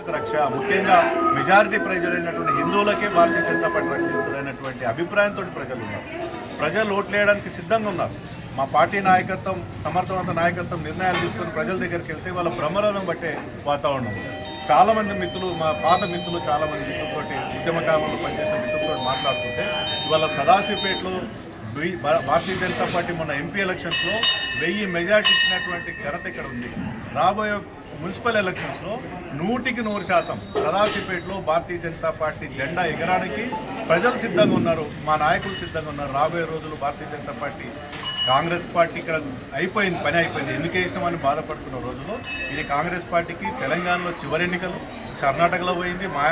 భవిష్యత్తు రక్ష, ముఖ్యంగా మెజారిటీ ప్రజలైనటువంటి హిందువులకే భారతీయ జనతా పార్టీ రక్షిస్తుంది అనేటువంటి అభిప్రాయంతో ప్రజలు ఉన్నారు. ప్రజలు ఓట్లేయడానికి సిద్ధంగా ఉన్నారు. మా పార్టీ నాయకత్వం, సమర్థవంత నాయకత్వం నిర్ణయాలు తీసుకొని ప్రజల దగ్గరికి వెళ్తే వాళ్ళ బ్రహ్మరథం బట్టే వాతావరణం. చాలామంది మిత్రులు, మా పాత మిత్రులు, చాలామంది మిత్రులతోటి ఉద్యమకాలంలో పనిచేసిన మిత్రులతో మాట్లాడుతుంటే ఇవాళ సదాశివపేటలో భారతీయ జనతా పార్టీ మొన్న ఎంపీ ఎలక్షన్స్లో 1000 మెజార్టీ ఇచ్చినటువంటి ఘనత ఇక్కడ ఉంది. రాబోయే మున్సిపల్ ఎలక్షన్స్లో 100% సదాశివపేటలో భారతీయ జనతా పార్టీ జెండా ఎగరానికి ప్రజలు సిద్ధంగా ఉన్నారు, మా నాయకులు సిద్ధంగా ఉన్నారు. రాబోయే రోజులు భారతీయ జనతా పార్టీ, కాంగ్రెస్ పార్టీ ఇక్కడ అయిపోయింది, పని అయిపోయింది, ఎందుకు వేసినామని బాధపడుతున్న రోజుల్లో ఇది కాంగ్రెస్ పార్టీకి తెలంగాణలో చివరి ఎన్నికలు, కర్ణాటకలో పోయింది, మా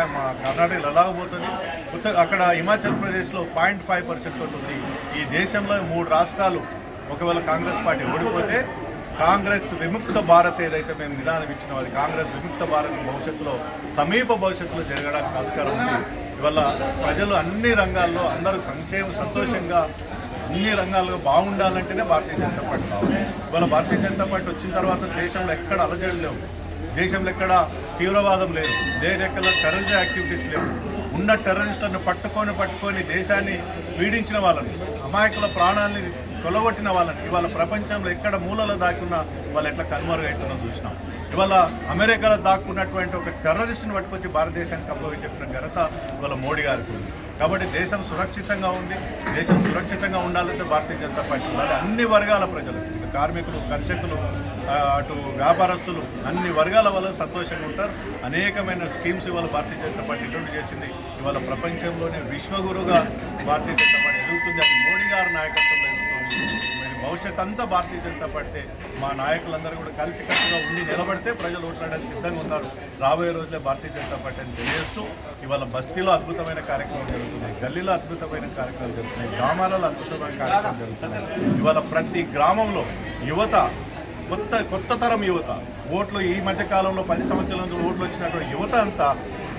కర్ణాటకలో ఎలాగపోతుంది, అక్కడ హిమాచల్ ప్రదేశ్లో 0.5% తోటి ఉంది. ఈ దేశంలో 3 రాష్ట్రాలు ఒకవేళ కాంగ్రెస్ పార్టీ ఓడిపోతే కాంగ్రెస్ విముక్త భారత్ ఏదైతే మేము నిదానం ఇచ్చినాం అది కాంగ్రెస్ విముక్త భారత్ భవిష్యత్తులో, సమీప భవిష్యత్తులో జరగడానికి ఆస్కారం ఉంది. ఇవాళ ప్రజలు అన్ని రంగాల్లో అందరూ సంతోషంగా అన్ని రంగాల్లో బాగుండాలంటేనే భారతీయ జనతా పార్టీ కావాలి. ఇవాళ భారతీయ జనతా పార్టీ వచ్చిన తర్వాత దేశంలో ఎక్కడ అలజడులు లేవు, దేశంలో ఎక్కడ తీవ్రవాదం లేదు, ఎక్కడ టెర్రరిజం యాక్టివిటీస్ లేవు. ఉన్న టెర్రరిస్టులను పట్టుకొని దేశాన్ని పీడించిన వాళ్ళని, అమాయకుల ప్రాణాలని కొలగొట్టిన వాళ్ళని ఇవాళ ప్రపంచంలో ఎక్కడ మూలలో దాక్కున్నా వాళ్ళు ఎట్లా కనుమరుగవుతుందో చూసినాం. ఇవాళ అమెరికాలో దాక్కున్నటువంటి ఒక టెర్రరిస్ట్ని పట్టుకొచ్చి భారతదేశానికి అప్పగించిన ఘనత ఇవాళ మోడీ గారికి ఉంది. కాబట్టి దేశం సురక్షితంగా ఉంది. దేశం సురక్షితంగా ఉండాలంటే భారతీయ జనతా పార్టీ ఉండాలి. అన్ని వర్గాల ప్రజలు, కార్మికులు, కర్షకులు, అటు వ్యాపారస్తులు, అన్ని వర్గాల వల్ల సంతోషంగా ఉంటారు. అనేకమైన స్కీమ్స్ ఇవాళ భారతీయ జనతా పార్టీ ఇంట్రొడ్యూస్ చేసింది. ఇవాళ ప్రపంచంలోనే విశ్వగురుగా భారతీయ జనతా పార్టీ ఎదుగుతుంది. అది మోడీ గారి నాయకత్వంలో ఎదుగుతుంది. భవిష్యత్ అంతా భారతీయ జనతా పార్టీ, మా నాయకులందరూ కూడా కలిసికట్టుగా ఉండి నిలబడితే ప్రజలు ఓట్లాడడానికి సిద్ధంగా ఉన్నారు. రాబోయే రోజులే భారతీయ జనతా పార్టీ అని తెలియజేస్తూ ఇవాళ బస్తీలో అద్భుతమైన కార్యక్రమాలు జరుగుతున్నాయి, గల్లీలో అద్భుతమైన కార్యక్రమాలు జరుగుతున్నాయి, గ్రామాలలో అద్భుతమైన కార్యక్రమాలు జరుగుతున్నాయి. ఇవాళ ప్రతి గ్రామంలో యువత, కొత్త తరం యువత, ఓట్లు ఈ మధ్య కాలంలో 10 సంవత్సరాల ఓట్లు వచ్చినటువంటి యువత అంతా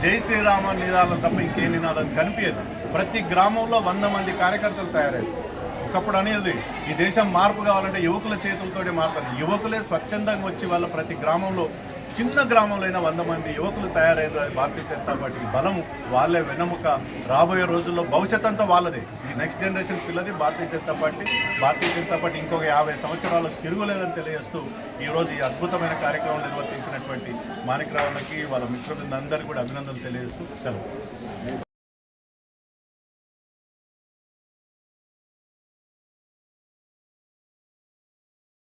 జై శ్రీరామ నినాదం తప్ప ఇంకే నినాదం కనిపించదు. ప్రతి గ్రామంలో 100 మంది కార్యకర్తలు తయారయ్యారు. ఒకప్పుడు అనేది ఈ దేశం మార్పు కావాలంటే యువకుల చేతులతోనే మారుతారు. యువకులే స్వచ్ఛందంగా వచ్చి వాళ్ళ ప్రతి గ్రామంలో, చిన్న గ్రామంలో అయినా 100 మంది యువకులు తయారైన భారతీయ జనతా పార్టీకి బలము, వాళ్ళే వెన్నెముక. రాబోయే రోజుల్లో భవిష్యత్ అంతా వాళ్ళదే. ఈ next generation పిల్లది Bharatiya Janata party. Bharatiya Janata party ఇంకొక 50 సంవత్సరాలకు తిరుగులేదని తెలియజేస్తూ ఈరోజు ఈ అద్భుతమైన కార్యక్రమం నిర్వర్తించినటువంటి మాణిక్రావులకి, వాళ్ళ మిత్రులందరికీ కూడా అభినందనలు తెలియజేస్తూ సెలవు.